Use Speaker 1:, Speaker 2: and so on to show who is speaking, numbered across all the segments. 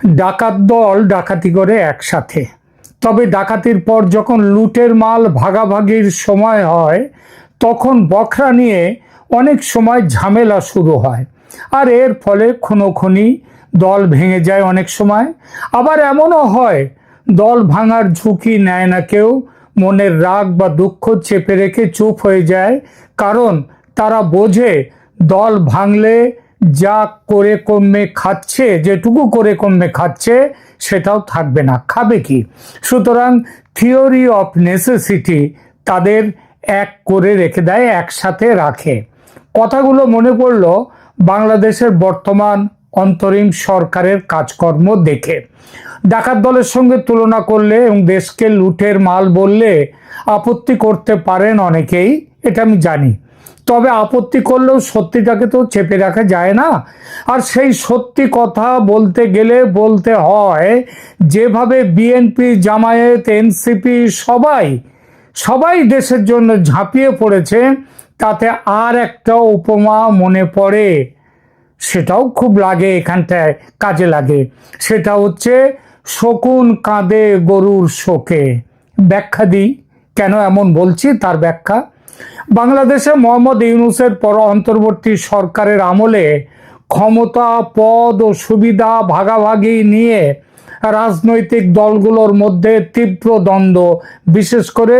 Speaker 1: ডাকাত দল ডাকাতি করে একসাথে, তবে ডাকাতির পর যখন লুটের মাল ভাগাভাগির সময় হয় তখন বখরা নিয়ে অনেক সময় ঝামেলা শুরু হয়, আর এর ফলে খুনোখুনি, দল ভেঙে যায়। অনেক সময় আবার এমনও হয় দল ভাঙার ঝুঁকি নেয় না কেউ, মনের রাগ বা দুঃখ চেপে রেখে চুপ হয়ে যায়, কারণ তারা বোঝে দল ভাঙলে যা করে কমে খাচ্ছে, যেটুকু করে কমে খাচ্ছে সেটাও থাকবে না, খাবে কি? সুতরাং থিওরি অফ নেসেসিটি তাদের এক করে রেখে দেয়, একসাথে রাখে। কথাগুলো মনে পড়ল বাংলাদেশের বর্তমান অন্তরিম সরকারের কাজকর্ম দেখে। ডাকাত দলের সঙ্গে তুলনা করলে এবং দেশকে লুটের মাল বললে আপত্তি করতে পারেন অনেকেই, এটা আমি জানি। তবে আপত্তি করলেও সত্যিটাকে তো চেপে রাখা যায় না। আর সেই সত্যি কথা বলতে গেলে বলতে হয়, যেভাবে বিএনপি, জামায়াত, এনসিপি সবাই দেশের জন্য ঝাঁপিয়ে পড়েছে, তাতে আর একটা উপমা মনে পড়ে, সেটাও খুব লাগে, এখানটায় কাজে লাগে। সেটা হচ্ছে শকুন কাঁদে গরুর শোকে। ব্যাখ্যা দিই কেন এমন বলছি, তার ব্যাখ্যা। বাংলাদেশে মোহাম্মদ ইউনূসের পর অন্তর্বর্তী সরকারের আমলে ক্ষমতা, পদ ও সুবিধা ভাগাভাগি নিয়ে রাজনৈতিক দলগুলোর মধ্যে তীব্র দ্বন্দ্ব, বিশেষ করে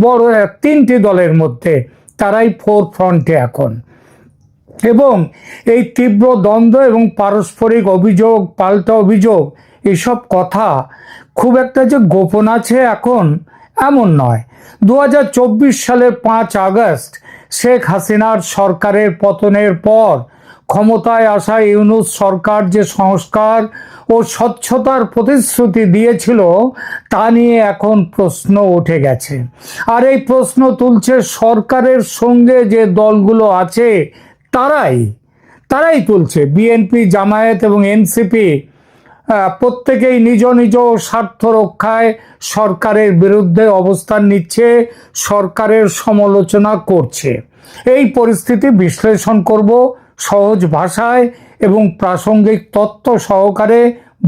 Speaker 1: বড় তিনটি দলের মধ্যে, তারাই ফোর ফ্রন্টে এখন। এবং এই তীব্র দ্বন্দ্ব এবং পারস্পরিক অভিযোগ, পাল্টা অভিযোগ, এসব কথা খুব একটা যে গোপন আছে এখন, এমন নয়। 2024 সালের 5 আগস্ট শেখ হাসিনার সরকারের পতনের পর ক্ষমতায় আসা ইউনূস সরকার যে সংস্কার ও স্বচ্ছতার প্রতিশ্রুতি দিয়েছিল, তা নিয়ে এখন প্রশ্ন উঠে গেছে। আর এই প্রশ্ন তুলছে সরকারের সঙ্গে যে দলগুলো আছে তারাই তুলছে। বিএনপি, জামায়াত এবং এনসিপি প্রত্যেকেই নিজ নিজ স্বার্থ রক্ষায় সরকারের বিরুদ্ধে অবস্থান নিচ্ছে, সরকারের সমালোচনা করছে। এই পরিস্থিতি বিশ্লেষণ করব সহজ ভাষায় এবং প্রাসঙ্গিক তথ্য সহকারে,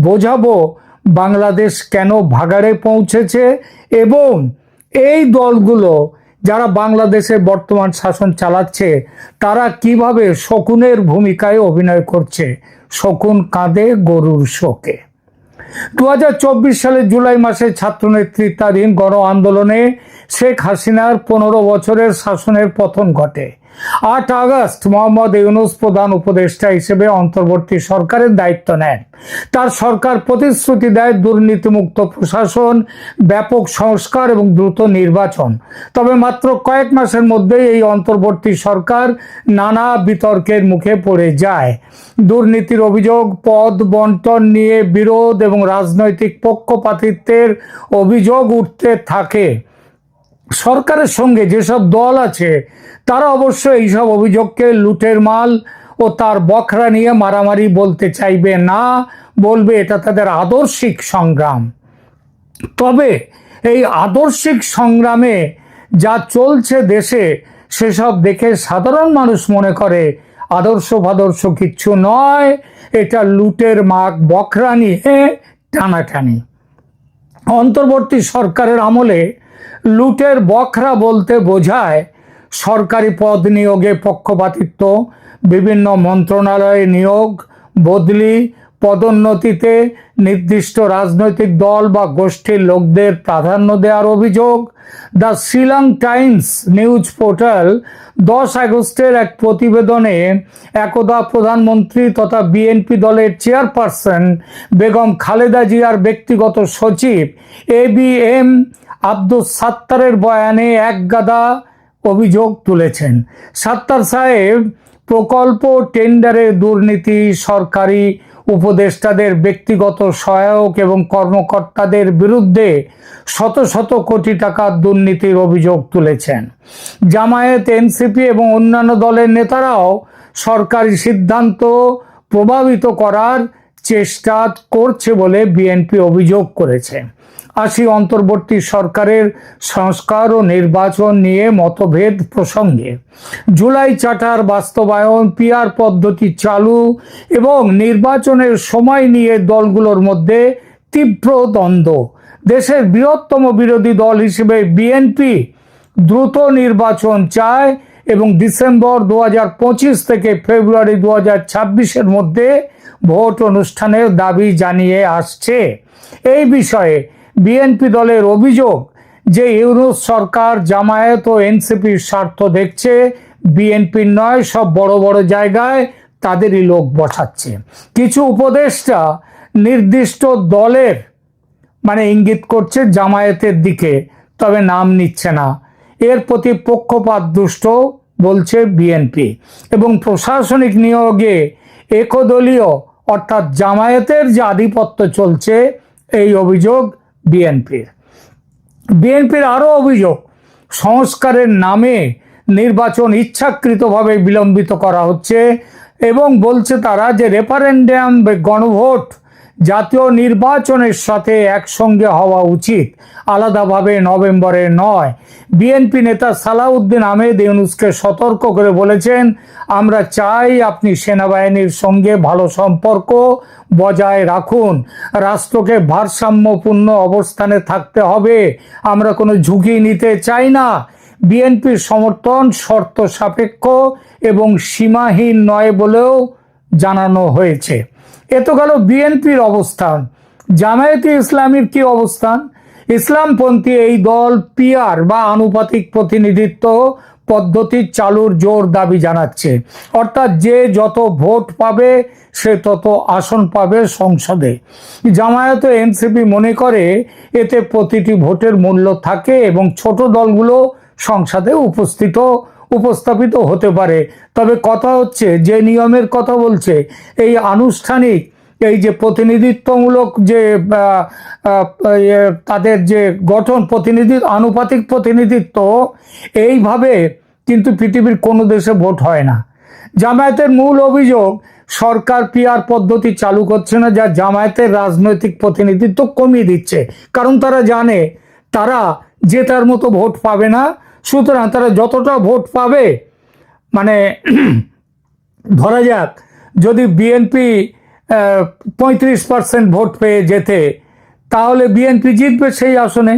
Speaker 1: বোঝাবো বাংলাদেশ কেন ভাগাড়ে পৌঁছেছে এবং এই দলগুলো যারা বাংলাদেশে বর্তমান শাসন চালাচ্ছে তারা কিভাবে শকুনের ভূমিকায় অভিনয় করছে। শকুন কাঁদে গরুর শোকে। 2024 সালের জুলাই মাসে ছাত্র নেতৃত্বাধীন গণ আন্দোলনে শেখ হাসিনার 15 বছরের শাসনের পতন ঘটে। 8 আগস্ট মোহাম্মদ ইউনূস প্রধান উপদেষ্টা হিসেবে অন্তর্বর্তী সরকারের দায়িত্ব নেন। তার সরকার প্রতিশ্রুতি দেয় দুর্নীতিমুক্ত প্রশাসন, ব্যাপক সংস্কার এবং দ্রুত নির্বাচন। তবে মাত্র কয়েক মাসের মধ্যেই এই অন্তর্বর্তী সরকার নানা বিতর্কের মুখে পড়ে যায়। দুর্নীতির অভিযোগ, পদ বন্টন নিয়ে বিরোধ এবং রাজনৈতিক পক্ষপাতিত্বের অভিযোগ উঠতে থাকে। সরকারের সঙ্গে যেসব দল আছে তারা অবশ্য এইসব অভিযোগকে লুটের মাল ও তার বখরা নিয়ে মারামারি বলতে চাইবে না, বলবে এটা তাদের আদর্শিক সংগ্রাম। তবে এই আদর্শিক সংগ্রামে যা চলছে দেশে, সেসব দেখে সাধারণ মানুষ মনে করে আদর্শ ভাদর্শ কিচ্ছু নয়, এটা লুটের মাগ বখরা নিয়ে টানাটানি। অন্তর্বর্তী সরকারের আমলে লুটের বখরা বলতে বোঝায় সরকারি পদ নিয়োগে পক্ষপাতিত্ব, বিভিন্ন মন্ত্রণালয়ে নিয়োগ, বদলি, পদোন্নতিতে নির্দিষ্ট রাজনৈতিক দল বা গোষ্ঠীর লোকদের প্রাধান্য দেওয়ার অভিযোগ। The Shillong Times news portal 10 আগস্টের এক প্রতিবেদনে একদা প্রধানমন্ত্রী তথা বিএনপি দলের চেয়ারপারসন বেগম খালেদা জিয়ার ব্যক্তিগত সচিব ABM আব্দুস সাত্তারের বয়ানে একগাদা অভিযোগ তুলেছেন। সাত্তার সাহেব প্রকল্প টেন্ডারে দুর্নীতি, সরকারি উপদেষ্টাদের ব্যক্তিগত সহায়ক এবং কর্মকর্তাদের বিরুদ্ধে শত শত কোটি টাকার দুর্নীতির অভিযোগ তুলেছেন। জামায়াত, এনসিপি এবং অন্যান্য দলের নেতারাও সরকারি সিদ্ধান্ত প্রভাবিত করার চেষ্টা করছে বলে বিএনপি অভিযোগ করেছে। 80 অন্তর্বর্তী সরকারের সংস্কার ও নির্বাচন নিয়ে মতভেদ প্রসঙ্গে জুলাই চার্টার বাস্তবায়ন, পিআর পদ্ধতি চালু এবং নির্বাচনের সময় নিয়ে দলগুলোর মধ্যে তীব্র দ্বন্দ্ব। দেশের বৃহত্তম বিরোধী দল হিসেবে বিএনপি দ্রুত নির্বাচন চায় এবং ডিসেম্বর 2025 থেকে ফেব্রুয়ারি 2026-এর মধ্যে ভোট অনুষ্ঠানের দাবি জানিয়ে আসছে। এই বিষয়ে বিএনপি দলের অভিযোগ যে ইউনূস সরকার জামায়াত ও এনসিপির স্বার্থ দেখছে, বিএনপির নয়, সব বড় বড় জায়গায় তাদেরই লোক বসাচ্ছে। কিছু উপদেষ্টা নির্দিষ্ট দলের ইঙ্গিত করছে জামায়াতের দিকে, তবে নাম নিচ্ছে না। এর প্রতি পক্ষপাত দুষ্ট বলছে বিএনপি এবং প্রশাসনিক নিয়োগে একদলীয় অর্থাৎ জামায়াতের যে আধিপত্য চলছে, এই অভিযোগ বিএনপির আরও অভিযোগ সংস্কারের নামে নির্বাচন ইচ্ছাকৃতভাবে বিলম্বিত করা হচ্ছে এবং বলছে তারা যে রেফারেন্ডাম গণভোট জাতীয় নির্বাচনের সাথে একসঙ্গে হওয়া উচিত, আলাদাভাবে নভেম্বরে নয়। বিএনপি নেতা সালাউদ্দিন আহমেদ ইউনূসকে সতর্ক করে বলেছেন, আমরা চাই আপনি সেনাবাহিনীর সঙ্গে ভালো সম্পর্ক বজায় রাখুন, রাষ্ট্রকে ভারসাম্যপূর্ণ অবস্থানে থাকতে হবে, আমরা কোনো ঝুঁকি নিতে চাই না। বিএনপির সমর্থন শর্ত সাপেক্ষ এবং সীমাহীন নয় বলেও জানানো হয়েছে। এ তো গেল বিএনপির অবস্থান। জামায়াতে ইসলামীর কি অবস্থান? ইসলামপন্থী এই দল পিআর বা আনুপাতিক প্রতিনিধিত্ব পদ্ধতি চালুর জোর দাবি জানাচ্ছে, অর্থাৎ যে যত ভোট পাবে সে তত আসন পাবে সংসদে। জামায়াত ও এনসিপি মনে করে এতে প্রতিটি ভোটের মূল্য থাকে এবং ছোট দলগুলো সংসদে উপস্থাপিত হতে পারে। তবে কথা হচ্ছে, যে নিয়মের কথা বলছে, এই আনুষ্ঠানিক এই যে প্রতিনিধিত্বমূলক যে তাদের যে গঠন, আনুপাতিক প্রতিনিধিত্ব, এইভাবে কিন্তু পৃথিবীর কোনো দেশে ভোট হয় না। জামায়াতের মূল অভিযোগ সরকার পিআর পদ্ধতি চালু করছে না, যা জামায়াতের রাজনৈতিক প্রতিনিধিত্ব কমিয়ে দিচ্ছে। কারণ তারা জানে তারা জেতার মতো ভোট পাবে না, সুতরাং তারা যতটা ভোট পাবে, ধরা যাক যদি বিএনপি 35% ভোট পেয়ে যেতে, তাহলে বিএনপি জিতবে সেই আসনে।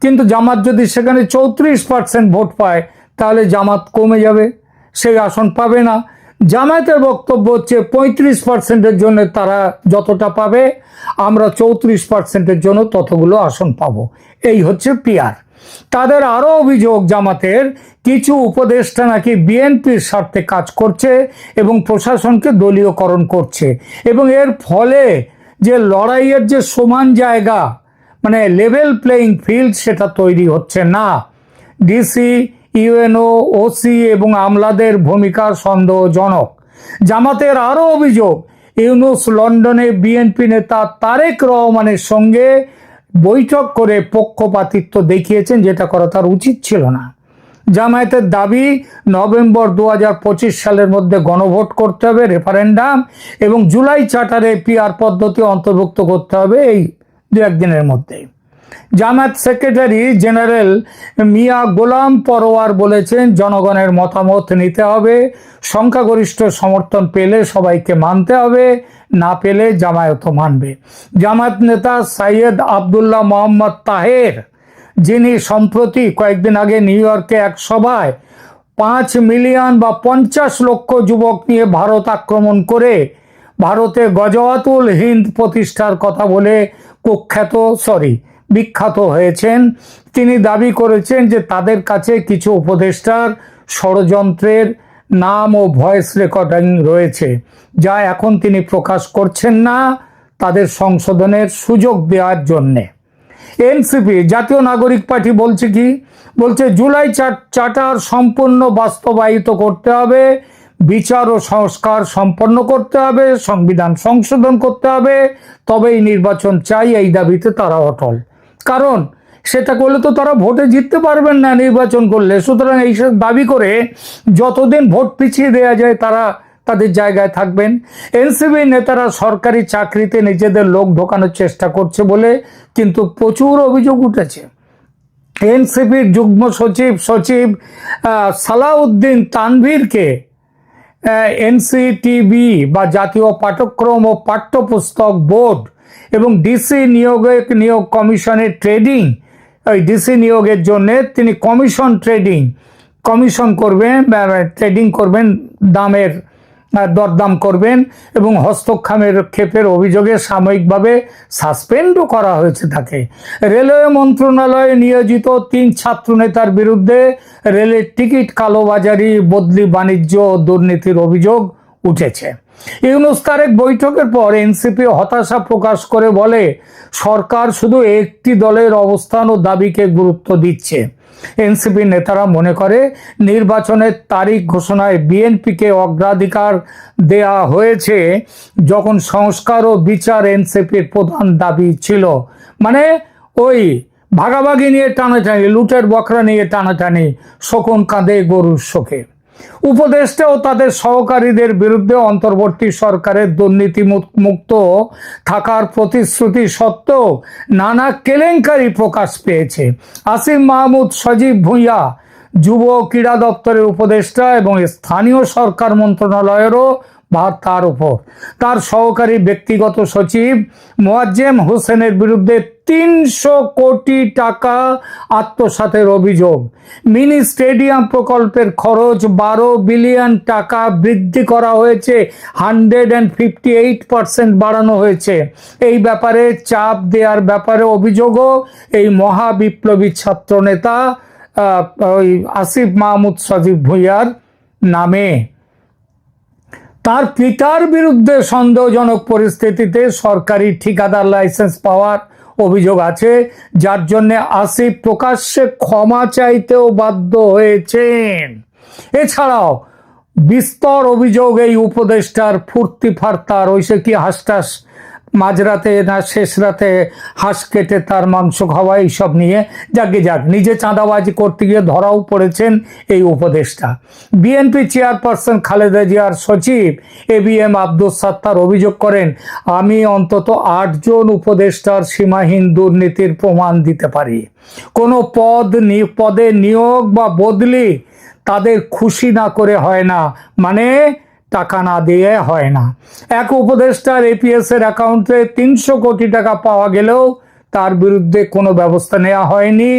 Speaker 1: কিন্তু জামাত যদি সেখানে 34% ভোট পায়, তাহলে জামাত কমে যাবে, সেই আসন পাবে না। জামায়াতের বক্তব্য হচ্ছে 35%-এর জন্য তারা যতটা পাবে, আমরা 34%-এর জন্য ততগুলো আসন পাবো। এই হচ্ছে পিআর। তাদের আরও অভিযোগ, জামাতের কিছু উপদেষ্টা নাকি বিএনপির স্বার্থে কাজ করছে এবং প্রশাসনকে দলীয়করণ করছে এবং এর ফলে যে লড়াইয়ের যে সমান জায়গা, লেভেল প্লেইং ফিল্ড, সেটা তৈরি হচ্ছে না। ডিসি, ইউএনও, ওসি এবং আমলাদের ভূমিকা সন্দেহজনক। জামাতের আরও অভিযোগ, ইউনূস লন্ডনে বিএনপি নেতা তারেক রহমানের সঙ্গে বৈঠক করে পক্ষপাতিত্ব দেখিয়েছেন, যেটা করা তার উচিত ছিল না। জামায়াতের দাবি নভেম্বর 2025 সালের মধ্যে গণভোট করতে হবে, রেফারেন্ডাম, এবং জুলাই চার্টারে পিআর পদ্ধতি অন্তর্ভুক্ত করতে হবে এই 2-1 দিনের মধ্যে। জামায়াত সেক্রেটারি জেনারেল মিয়া গোলাম পরোয়ার বলেছেন, জনগণের মতামত নিতে হবে, সংখ্যাগরিষ্ঠ সমর্থন পেলে সবাইকে মানতে হবে, না পেলে জামায়াতও মানবে। জামায়াত নেতা সৈয়দ আবদুল্লাহ মোহাম্মদ তাহের, যিনি সম্প্রতি কয়েকদিন আগে নিউ ইয়র্কে এক সভায় 5 মিলিয়ন বা 50 লক্ষ যুবক নিয়ে ভারত আক্রমণ করে ভারতে গজওয়াতুল হিন্দ প্রতিষ্ঠার কথা বলে বিখ্যাত হয়েছেন, তিনি দাবি করেছেন যে তাদের কাছে কিছু উপদেষ্টার ষড়যন্ত্রের নাম ও ভয়েস রেকর্ডিং রয়েছে, যা এখন তিনি প্রকাশ করছেন না, তাদের সংশোধনের সুযোগ দেওয়ার জন্যে। এনসিপি, জাতীয় নাগরিক পার্টি, বলছে জুলাই চার্টার সম্পূর্ণ বাস্তবায়িত করতে হবে, বিচার ও সংস্কার সম্পন্ন করতে হবে, সংবিধান সংশোধন করতে হবে, তবেই নির্বাচন চাই। এই দাবিতে তারা অটল, কারণ সেটা করলে তো তারা ভোটে জিততে পারবেন না নির্বাচন করলে। সুতরাং এইসব দাবি করে যতদিন ভোট পিছিয়ে দেওয়া যায় তারা তাদের জায়গায় থাকবেন। এনসিপি নেতারা সরকারি চাকরিতে নিজেদের লোক ঢোকানোর চেষ্টা করছে বলে কিন্তু প্রচুর অভিযোগ উঠেছে। এনসিপির যুগ্ম সচিব সালাউদ্দিন তানভীরকে এনসিটিবি বা জাতীয় পাঠ্যক্রম ও পাঠ্যপুস্তক বোর্ড এবং ডিসি নিয়োগ কমিশনের ডিসি নিয়োগের জন্য তিনি কমিশন করবেন, ট্রেডিং করবেন, দামের দরদাম করবেন এবং হস্তক্ষেপের অভিযোগে সাময়িকভাবে সাসপেন্ডও করা হয়েছে তাকে। রেলওয়ে মন্ত্রণালয়ে নিয়োজিত 3 ছাত্রনেতার বিরুদ্ধে রেলের টিকিট কালোবাজারি, বদলি বাণিজ্য ও দুর্নীতির অভিযোগ উঠেছে। ইউনূস তারেক বৈঠকের পর এনসিপি হতাশা প্রকাশ করে বলে, সরকার শুধু একটি দলের অবস্থান ও দাবিকে গুরুত্ব দিচ্ছে। এনসিপি নেতারা মনে করে নির্বাচনের তারিখ ঘোষণায় বিএনপিকে অগ্রাধিকার দেয়া হয়েছে, যখন সংস্কার ও বিচার এনসিপির প্রধান দাবি ছিল। মানে ওই ভাগাভাগি নিয়ে টানাটানি, লুটের বকরা নিয়ে টানাটানি, শকুন কাঁদে গরুর শোকে। উপদেষ্টা ও তাদের সহকারীদের বিরুদ্ধে অন্তর্বর্তী সরকারের দুর্নীতি মুক্ত থাকার প্রতিশ্রুতি সত্ত্বেও নানা কেলেঙ্কারি প্রকাশ পেয়েছে। আসিফ মাহমুদ সজীব ভুঁইয়া যুব ক্রীড়া দপ্তরের উপদেষ্টা এবং স্থানীয় সরকার মন্ত্রণালয়েরও ভার তার উপর। তার সহকারী ব্যক্তিগত সচিব মোয়াজ্জেম হোসেনের বিরুদ্ধে 300 কোটি টাকা আত্মসাতের অভিযোগ। মিনি স্টেডিয়াম প্রকল্পের খরচ 12 বিলিয়ন টাকা বৃদ্ধি করা হয়েছে, 158% বাড়ানো হয়েছে। এই ব্যাপারে চাপ দেওয়ার ব্যাপারে অভিযোগও এই মহাবিপ্লবী ছাত্র নেতা আসিফ মাহমুদ সজীব ভুঁইয়ার নামে। তার পিতার বিরুদ্ধে সন্দেহজনক পরিস্থিতিতে সরকারি ঠিকাদার লাইসেন্স পাওয়ার অভিযোগ আছে, যার জন্য আসিফ প্রকাশ্যে ক্ষমা চাইতেও বাধ্য হয়েছেন। এছাড়াও বিস্তর অভিযোগ এই উপদেষ্টার ফুর্তি ফার্তার, ওইসে কি হাঁসটাস মাঝরাতে না শেষ রাতে হাঁস কেটে তার মাংস খাওয়া, এইসব নিয়ে যাক নিজে চাঁদাবাজি করতে গিয়ে ধরাও পড়েছেন এই উপদেষ্টা। বিএনপি চেয়ারপারসন খালেদা জিয়ার সচিব ABM আব্দুস সাত্তার অভিযোগ করেন, আমি অন্তত 8 জন উপদেষ্টার সীমাহীন দুর্নীতির প্রমাণ দিতে পারি। কোনো পদে নিয়োগ বা বদলি তাদের খুশি না করে হয় না, মানে টাকা না দিয়ে হয় না। এক উপদেষ্টার APS এর অ্যাকাউন্টে 300 কোটি টাকা পাওয়া গেলেও তার বিরুদ্ধে কোনো ব্যবস্থা নেওয়া হয়নি,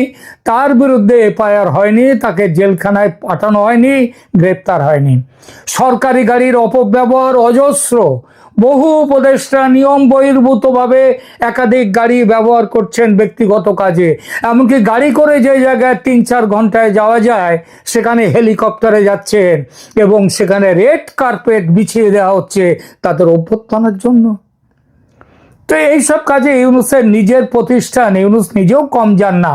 Speaker 1: তার বিরুদ্ধে FIR হয়নি, তাকে জেলখানায় পাঠানো হয়নি, গ্রেপ্তার হয়নি। সরকারি গাড়ির অপব্যবহার অজস্র। বহু উপদেষ্টা নিয়ম বহির্ভূতভাবে একাধিক গাড়ি ব্যবহার করছেন ব্যক্তিগত কাজে। এমনকি গাড়ি করে যে জায়গায় 3-4 ঘন্টায় যাওয়া যায় সেখানে হেলিকপ্টারে যাচ্ছেন এবং সেখানে রেড কার্পেট বিছিয়ে দেওয়া হচ্ছে তাদের অভ্যর্থনার জন্য। তো এইসব কাজে ইউনূসের নিজের প্রতিষ্ঠান, ইউনূস নিজেও কম যান না।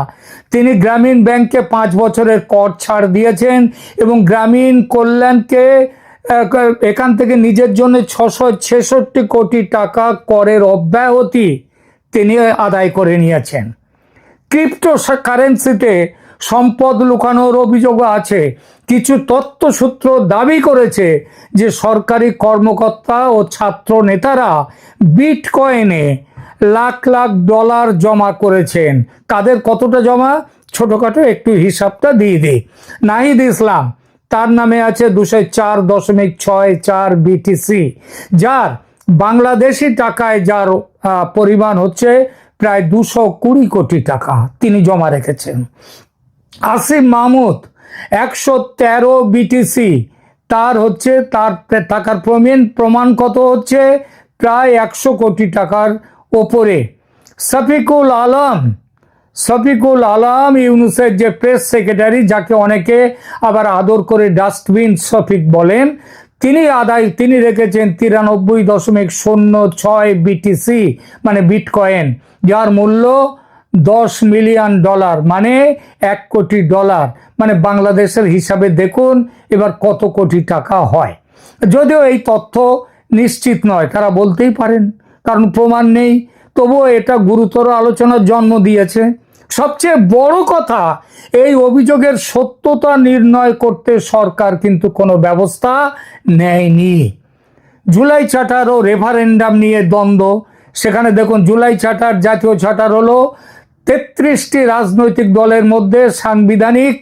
Speaker 1: তিনি গ্রামীণ ব্যাংককে 5 বছরের কর ছাড় দিয়েছেন এবং গ্রামীণ কল্যাণকে এখান থেকে নিজের জন্য 666 কোটি টাকা করের অব্যাহতি তিনি আদায় করে নিয়েছেন। ক্রিপ্টো কারেন্সিতে সম্পদ লুকানোর অভিযোগ আছে। কিছু তথ্যসূত্র দাবি করেছে যে সরকারি কর্মকর্তা ও ছাত্র নেতারা বিটকয়েনে লাখ লাখ ডলার জমা করেছেন। কাদের কতটা জমা, ছোটখাটো একটু হিসাবটা দিয়ে দিই। নাহিদ ইসলাম, তার নামে আছে 204.64 BTC, যার বাংলাদেশি টাকায় যার পরিমাণ হচ্ছে প্রায় 220 কোটি টাকা তিনি জমা রেখেছেন। আসিফ মাহমুদ 113 BTC, তার হচ্ছে তার টাকার প্রমাণ কত হচ্ছে প্রায় 100 কোটি টাকার ওপরে। শফিকুল আলম ইউনূসের যে প্রেস সেক্রেটারি, যাকে অনেকে আবার আদর করে ডাস্টবিন শফিক বলেন, তিনি রেখেছেন 93.06 BTC মানে বিটকয়েন, যার মূল্য $10 মিলিয়ন, মানে $1 কোটি। মানে বাংলাদেশের হিসাবে দেখুন এবার কত কোটি টাকা হয়। যদিও এই তথ্য নিশ্চিত নয়, তারা বলতেই পারেন, কারণ প্রমাণ নেই, তবুও এটা গুরুতর আলোচনার জন্ম দিয়েছে। সবচেয়ে বড় কথা, এই অভিযোগের সত্যতা নির্ণয় করতে সরকার কিন্তু কোনো ব্যবস্থা নেয়নি। জুলাই চার্টার ও রেফারেন্ডাম নিয়ে দ্বন্দ্ব। সেখানে দেখুন, জুলাই চার্টার, জাতীয় চার্টার হলো 33টি রাজনৈতিক দলের মধ্যে সাংবিধানিক,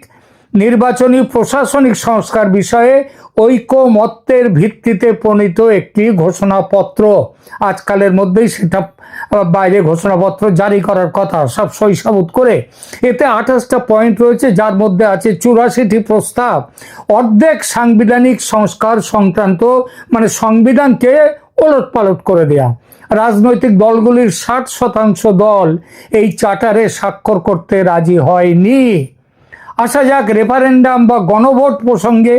Speaker 1: নির্বাচনী, প্রশাসনিক সংস্কার বিষয়ে ঐকমত্যের ভিত্তিতে প্রণীত একটি ঘোষণাপত্র। আজকালের মধ্যেই সেটা বাইরে ঘোষণাপত্র জারি করার কথা, সব সই সাবুত করে। এতে 28টা পয়েন্ট রয়েছে, যার মধ্যে আছে 84টি প্রস্তাব। অর্ধেক সাংবিধানিক সংস্কার সংক্রান্ত, মানে সংবিধানকে ওলটপালট করে দেয়া। রাজনৈতিক দলগুলির 60% দল এই চার্টারে স্বাক্ষর করতে রাজি হয়নি। আসা যাক রেফারেন্ডাম বা গণভোট প্রসঙ্গে।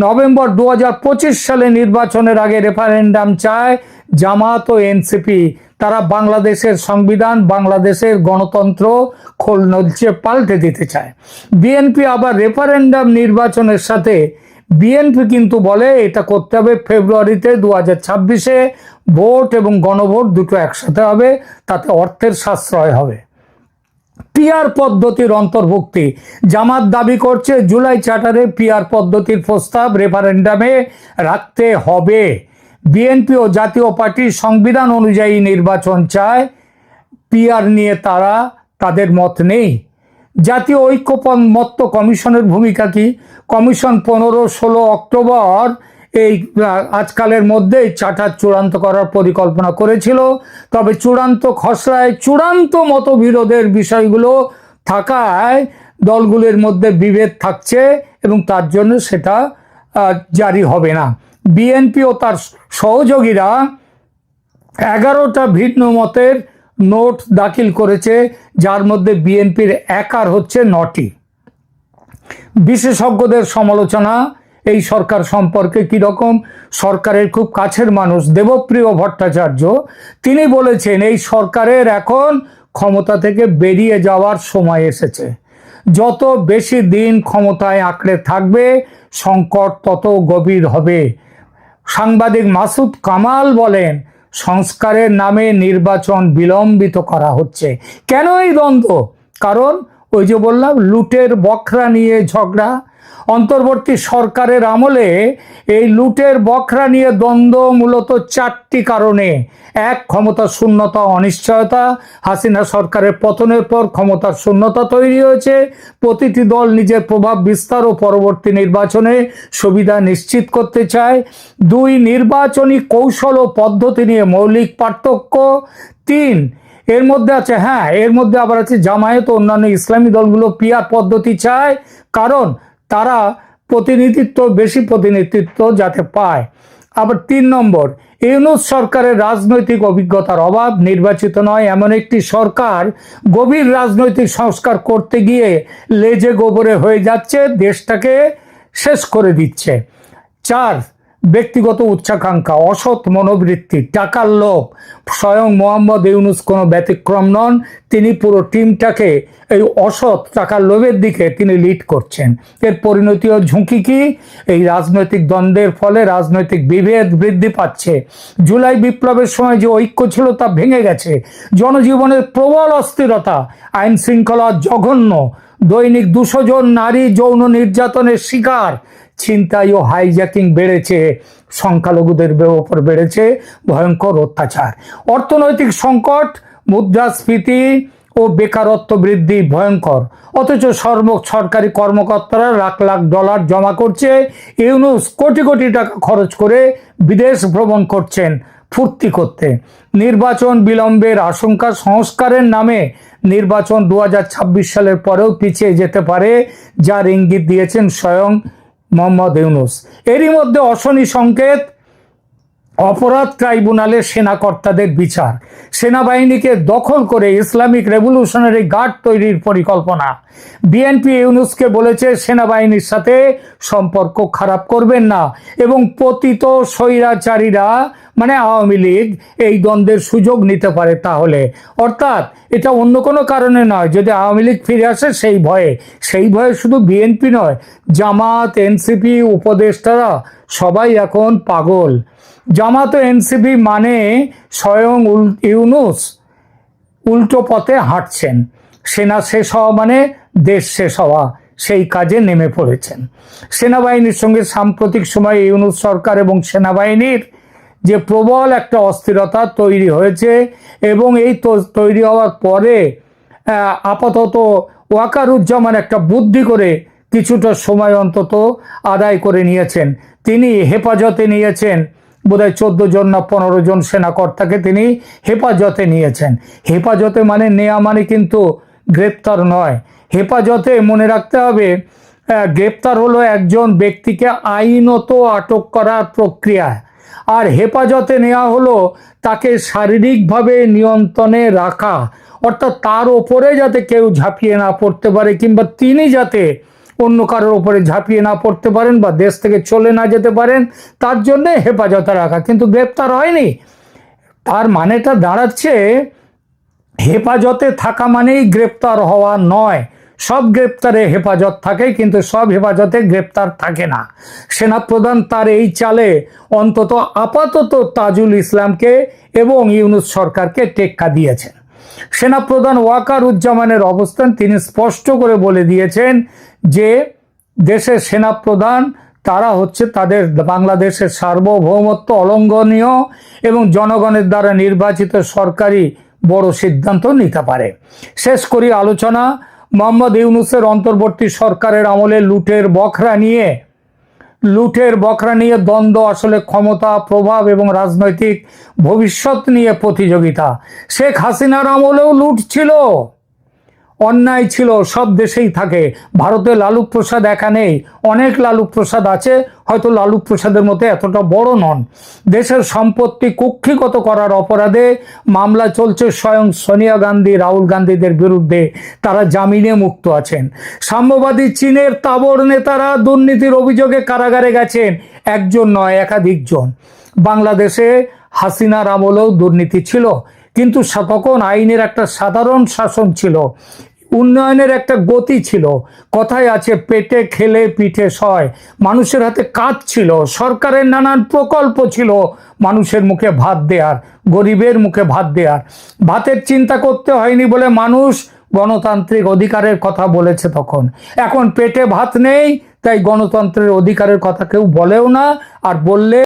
Speaker 1: নভেম্বর 2025 সালে নির্বাচনের আগে রেফারেন্ডাম চায় জামাত ও এনসিপি। তারা বাংলাদেশের সংবিধান, বাংলাদেশের গণতন্ত্র খোলনলচে পাল্টে দিতে চায়। বিএনপি আবার রেফারেন্ডাম নির্বাচনের সাথে, বিএনপি কিন্তু বলে এটা করতে হবে ফেব্রুয়ারিতে 2026-এ, ভোট এবং গণভোট দুটো একসাথে হবে, তাতে অর্থের সাশ্রয় হবে। পিআর পদ্ধতির অন্তর্ভুক্তি। জামাত দাবি করছে জুলাই চার্টারে পিআর পদ্ধতির প্রস্তাব রেফারেন্ডামে রাখতে হবে। বিএনপি ও জাতীয় পার্টি সংবিধান অনুযায়ী নির্বাচন চায়, পিআর নিয়ে তাদের মত নেই। জাতীয় ঐক্যমত্য কমিশনের ভূমিকা কি? কমিশন 15-16 অক্টোবর এই আজকালের মধ্যে চার্টার চূড়ান্ত করার পরিকল্পনা করেছিল। তবে চূড়ান্ত খসড়ায় চূড়ান্ত মতবিরোধের বিষয়গুলো থাকায় দলগুলির মধ্যে বিভেদ থাকছে এবং তার জন্য সেটা জারি হবে না। বিএনপি ও তার সহযোগীরা 11টা ভিন্ন মতের নোট দাখিল করেছে, যার মধ্যে বিএনপির একার হচ্ছে 9টি। বিশেষজ্ঞদের সমালোচনা এই সরকার সম্পর্কে কীরকম? সরকারের খুব কাছের মানুষ দেবপ্রিয় ভট্টাচার্য, তিনি বলেছেন এই সরকারের এখন ক্ষমতা থেকে বেরিয়ে যাওয়ার সময় এসেছে। যত বেশি দিন ক্ষমতায় আঁকড়ে থাকবে সংকট তত গভীর হবে। সাংবাদিক মাসুদ কামাল বলেন, সংস্কারের নামে নির্বাচন বিলম্বিত করা হচ্ছে। কেন এই দ্বন্দ্ব? কারণ ওই যে বললাম, লুটের বখরা নিয়ে ঝগড়া। অন্তর্বর্তী সরকারের আমলে এই লুটের বখরা নিয়ে দ্বন্দ্ব মূলত 4টি কারণে। 1, ক্ষমতার শূন্যতা, অনিশ্চয়তা। হাসিনা সরকারের পতনের পর ক্ষমতার শূন্যতা তৈরি হয়েছে। প্রতিটি দল নিজের প্রভাব বিস্তার ও পরবর্তী নির্বাচনে সুবিধা নিশ্চিত করতে চায়। 2, নির্বাচনী কৌশল ও পদ্ধতি নিয়ে মৌলিক পার্থক্য। 3, এর মধ্যে আছে, এর মধ্যে আবার আছে জামায়াত ও অন্যান্য ইসলামী দলগুলো পিআর পদ্ধতি চায়, কারণ তারা বেশি প্রতিনিধিত্ব যাতে পায়। আবার 3 নম্বর, ইউনূস সরকারের রাজনৈতিক অভিজ্ঞতার অভাব। নির্বাচিত নয় এমন একটি সরকার গভীর রাজনৈতিক সংস্কার করতে গিয়ে লেজে গোবরে হয়ে যাচ্ছে, দেশটাকে শেষ করে দিচ্ছে। 4, ব্যক্তিগত উচ্চাকাঙ্ক্ষা, অসৎ মনোবৃত্তি, টাকার লোভ। স্বয়ং মোহাম্মদ ইউনূস কোনো ব্যতিক্রম নন। তিনি পুরো টিমটাকে এই অসৎ টাকার লোভের দিকে তিনি লিড করছেন। এর পরিণতি ও ঝুঁকি কি? এই রাজনৈতিক দ্বন্দ্বের ফলে রাজনৈতিক বিভেদ বৃদ্ধি পাচ্ছে। জুলাই বিপ্লবের সময় যে ঐক্য ছিল তা ভেঙে গেছে। জনজীবনের প্রবল অস্থিরতা, আইন শৃঙ্খলা জঘন্য। দৈনিক 200 জন নারী যৌন নির্যাতনের শিকার। ছিনতাই ও হাইজ্যাকিং বেড়েছে। সংখ্যালঘুদের উপর বেড়েছে ভয়ঙ্কর অত্যাচার। অর্থনৈতিক সংকট, মুদ্রাস্ফীতি ও বেকারত্ব বৃদ্ধি ভয়ঙ্কর। অথচ সরকারি কর্মকর্তারা লাখ লাখ ডলার জমা করছে। ইউনূস কোটি কোটি টাকা খরচ করে বিদেশ ভ্রমণ করছেন ফুর্তি করতে। নির্বাচন বিলম্বের আশঙ্কা। সংস্কারের নামে নির্বাচন 2026 সালের পরেও পিছিয়ে যেতে পারে, যার ইঙ্গিত দিয়েছেন স্বয়ং মোহাম্মদ ইউনূস। এরই মধ্যে অশনি সংকেত, অপরাধ ট্রাইব্যুনালে সেনাকর্তাদের বিচার। সেনাবাহিনীকে দখল করে ইসলামিক রেভলিউশনারি গার্ড তৈরির পরিকল্পনা। বিএনপি ইউনূসকে বলেছে সেনাবাহিনীর সাথে সম্পর্ক খারাপ করবেন না এবং পতিত স্বৈরাচারীরা মানে আওয়ামী লীগ এই দ্বন্দ্বের সুযোগ নিতে পারে তাহলে। অর্থাৎ এটা অন্য কোনো কারণে নয়, যদি আওয়ামী লীগ ফিরে আসে সেই ভয়ে শুধু বিএনপি নয়, জামাত, এনসিপি, উপদেষ্টারা সবাই এখন পাগল। জামাত ও এনসিপি মানে স্বয়ং ইউনূস উল্টো পথে হাঁটছেন। সেনা শেষ হওয়া মানে দেশ শেষ হওয়া, সেই কাজে নেমে পড়েছেন। সেনাবাহিনীর সঙ্গে সাম্প্রতিক সময়ে ইউনূস সরকার এবং সেনাবাহিনীর যে প্রবল একটা অস্থিরতা তৈরি হয়েছে এবং এই তৈরি হওয়ার পরে আপাতত ওয়াকারুজ্জামান একটা বুদ্ধি করে কিছুটা সময় অন্তত আদায় করে নিয়েছেন। তিনি হেফাজতে নিয়েছেন বোধহয় 14 জন না 15 জন সেনাকর্তাকে তিনি হেফাজতে নিয়েছেন। হেফাজতে মানে নেওয়া মানে কিন্তু গ্রেপ্তার নয়। হেফাজতে মনে রাখতে হবে, গ্রেপ্তার হলো একজন ব্যক্তিকে আইনত আটক করার প্রক্রিয়া, আর হেফাজতে নেওয়া হলো তাকে শারীরিকভাবে নিয়ন্ত্রণে রাখা, অর্থাৎ তার ওপরে যাতে কেউ ঝাঁপিয়ে না পড়তে পারে কিংবা তিনি যাতে অন্য কারোর ওপরে ঝাঁপিয়ে না পড়তে পারেন বা দেশ থেকে চলে না যেতে পারেন, তার জন্যে হেফাজতে রাখা, কিন্তু গ্রেপ্তার হয়নি। তার মানেটা দাঁড়াচ্ছে হেফাজতে থাকা মানেই গ্রেপ্তার হওয়া নয়। সব গ্রেপ্তারে হেফাজত থাকে, কিন্তু সব হেফাজতে গ্রেপ্তার থাকে না। সেনাপ্রধান তার এই চালে অন্তত আপাতত তাজুল ইসলামকে এবং ইউনূস সরকারকে টেক্কা দিয়েছেন। সেনাপ্রধান ওয়াকারুজ্জামানের অবস্থান তিনি স্পষ্ট করে বলে দিয়েছেন যে দেশের সেনাপ্রধান তারা হচ্ছে তাদের বাংলাদেশের সার্বভৌমত্ব অলঙ্ঘনীয় এবং জনগণের দ্বারা নির্বাচিত সরকারি বড় সিদ্ধান্ত নিতে পারে। শেষ করি আলোচনা। মোহাম্মদ ইউনূসের অন্তর্বর্তী সরকারের আমলে লুটের বখরা নিয়ে দ্বন্দ্ব, আসলে ক্ষমতা, প্রভাব এবং রাজনৈতিক ভবিষ্যৎ নিয়ে প্রতিযোগিতা। শেখ হাসিনার আমলেও লুট ছিল, অন্যায় ছিল, সব দেশেই থাকে। ভারতে লালু প্রসাদ একা নেই, অনেক লালু প্রসাদ আছে, হয়তো লালু প্রসাদের মতো এতটা বড় নন। দেশের সম্পত্তি কুক্ষিগত করার অপরাধে মামলা চলছে স্বয়ং সোনিয়া গান্ধী, রাহুল গান্ধীদের বিরুদ্ধে, তারা জামিনে মুক্ত আছেন। সাম্যবাদী চীনের তাবড় নেতারা দুর্নীতির অভিযোগে কারাগারে গেছেন, একজন নয় একাধিক জন। বাংলাদেশে হাসিনার আমলেও দুর্নীতি ছিল, কিন্তু তখন আইনের একটা সাধারণ শাসন ছিল, উন্নয়নের একটা গতি ছিল। কথায় আছে পেটে খেলে পিঠে সয়। মানুষের হাতে কাজ ছিল, সরকারের নানান প্রকল্প ছিল মানুষের মুখে ভাত দেওয়ার, গরিবের মুখে ভাত দেওয়ার। ভাতের চিন্তা করতে হয়নি বলে মানুষ গণতান্ত্রিক অধিকারের কথা বলেছে তখন। এখন পেটে ভাত নেই, তাই গণতন্ত্রের অধিকারের কথা কেউ বলেও না, আর বললে